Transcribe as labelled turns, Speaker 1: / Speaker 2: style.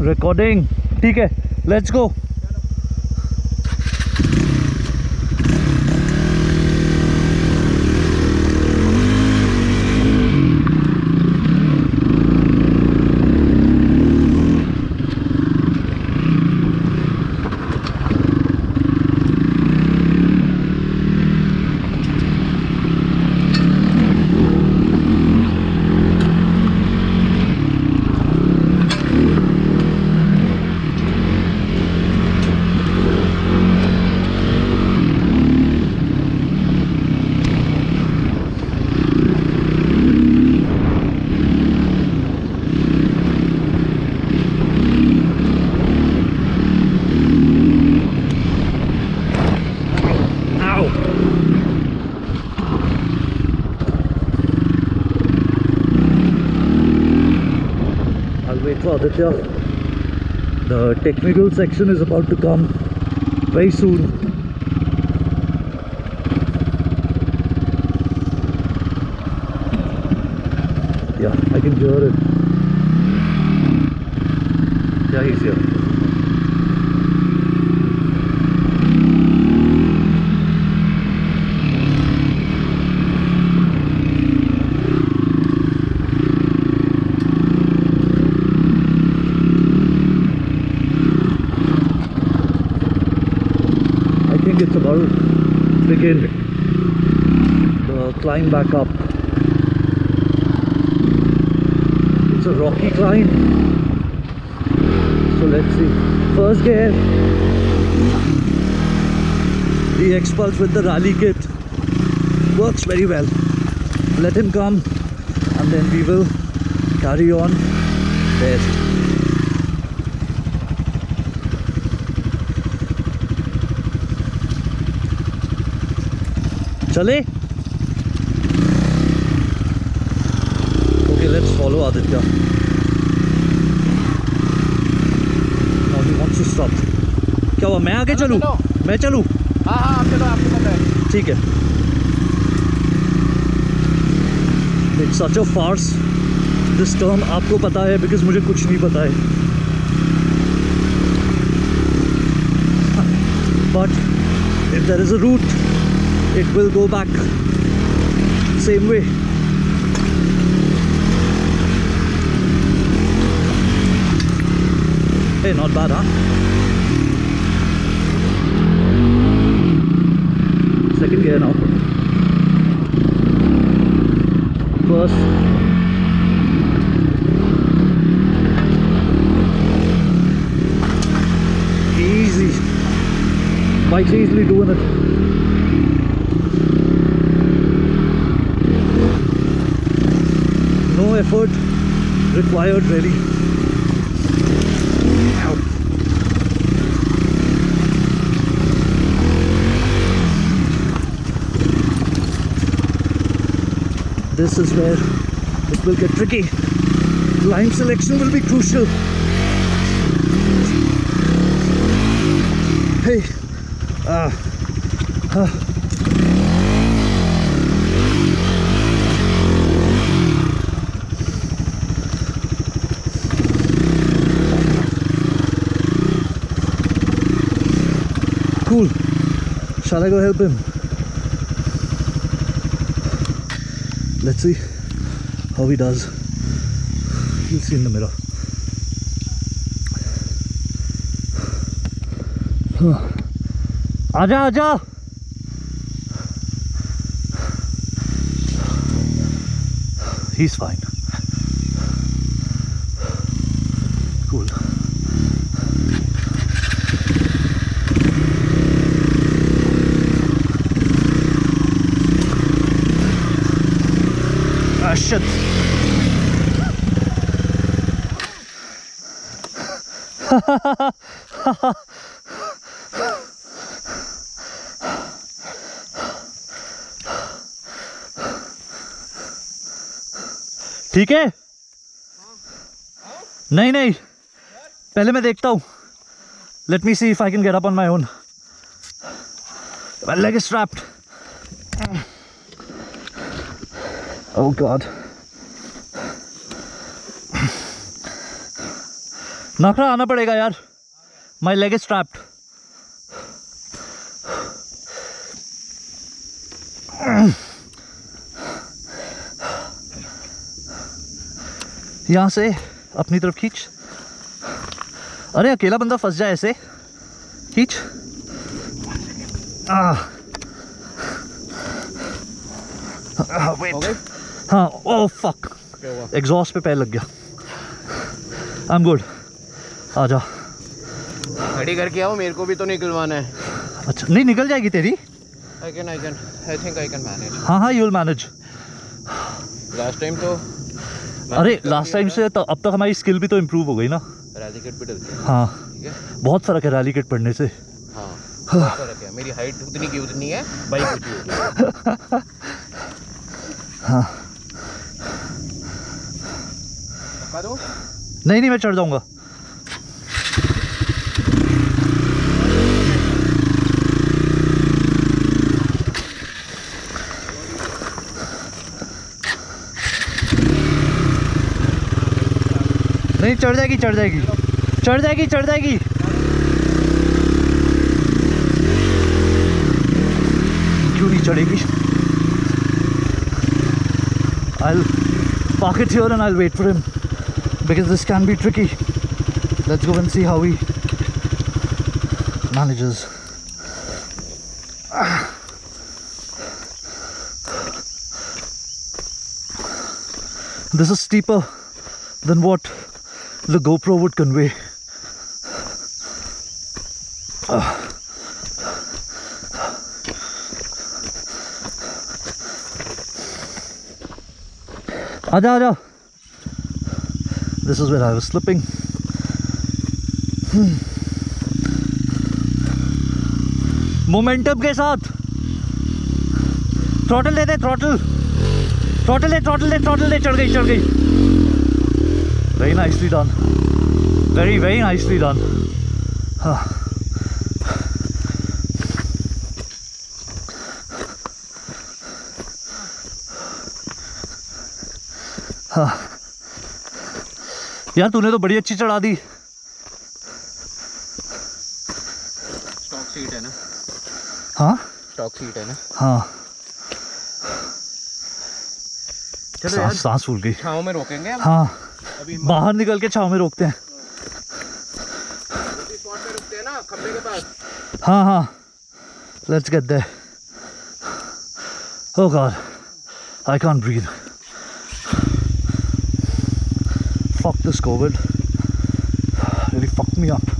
Speaker 1: Recording ठीक है, let's go. For Aditya, the technical section is about to come very soon. Yeah, I can hear it. Yeah, he's here. It's about to begin the climb back up. It's a rocky climb, so let's see. First gear, the XPulse with the rally kit works very well. Let him come and then we will carry on there. Chale? Okay, let's follow Aditya. Now he wants to stop. क्या हुआ, मैं आगे चलूँ? मैं चलूँ?
Speaker 2: हाँ आप चलो, आपको पता है।
Speaker 1: ठीक है। It's such a farce this term, आपको पता है, because मुझे कुछ नहीं पता है. But if there is a route, it will go back same way. Hey, not bad, huh? Second gear now. First. Easy. Bike's easily doing it. No effort required really. Ow. This is where it will get tricky. Line selection will be crucial. Hey. Cool. Shall I go help him? Let's see how he does. You'll see in the mirror. आजा आजा. He's fine. Cool. Ah shit. ठीक है? नहीं नहीं, पहले मैं देखता हूँ. Let me see if I can get up on my own. My leg is strapped. Oh God. Nakhra आना पड़ेगा यार, माई लेग इज ट्रैप्ड। यहाँ से अपनी तरफ खींच। अरे अकेला बंदा फंस जाए ऐसे, खींच। वेट, हाँ, ओह फक, एग्जॉस्ट पे पैर लग गया। आई एम गुड, आ जा।
Speaker 2: खड़ी करके आओ, मेरे को भी तो निकलवाना है।
Speaker 1: अच्छा, नहीं निकल जाएगी तेरी।
Speaker 2: I think I can manage.
Speaker 1: हाँ हाँ, you will manage.
Speaker 2: Last time तो
Speaker 1: अरे लास्ट टाइम से तो अब तक हमारी स्किल भी तो इम्प्रूव हो गई ना।
Speaker 2: रैली किट भी डलती है।
Speaker 1: हाँ,
Speaker 2: ठीक है,
Speaker 1: बहुत फ़र्क है रैली किट पढ़ने से।
Speaker 2: हाँ बहुत फर्क है। मेरी हाइट उतनी की उतनी है, बाइक ऊंची होगी।
Speaker 1: हाँ,
Speaker 2: धक्का दो।
Speaker 1: नहीं नहीं, मैं चढ़ जाऊंगा। नहीं, चढ़ जाएगी चढ़ जाएगी चढ़ जाएगी चढ़ जाएगी। क्यों नहीं चढ़ेगी? I'll park it here and I'll wait for him because this can be tricky. Let's go and see how he manages. This is steeper than what the GoPro would convey. आजा आजा। This is where I was slipping. Momentum के साथ throttle दे दे, throttle throttle दे, throttle दे, throttle दे। चढ़ गई चढ़ गई। Very nicely done. Very very nicely done. हाँ हाँ यार, तूने तो बड़ी अच्छी चढ़ा दी।
Speaker 2: स्टॉक सीट है ना?
Speaker 1: हाँ,
Speaker 2: स्टॉक सीट है ना?
Speaker 1: हाँ।
Speaker 2: चलो यार,
Speaker 1: सांस फूल गई।
Speaker 2: छाँव में रोकेंगे हम।
Speaker 1: हाँ,
Speaker 2: अभी
Speaker 1: बाहर निकल के छाँव में रोकते हैं।
Speaker 2: उसी स्पॉट पे रुकते हैं ना, खंबे के पास।
Speaker 1: हाँ हाँ, let's get there. Oh God, I can't breathe. Fuck this COVID. Really fucked me up.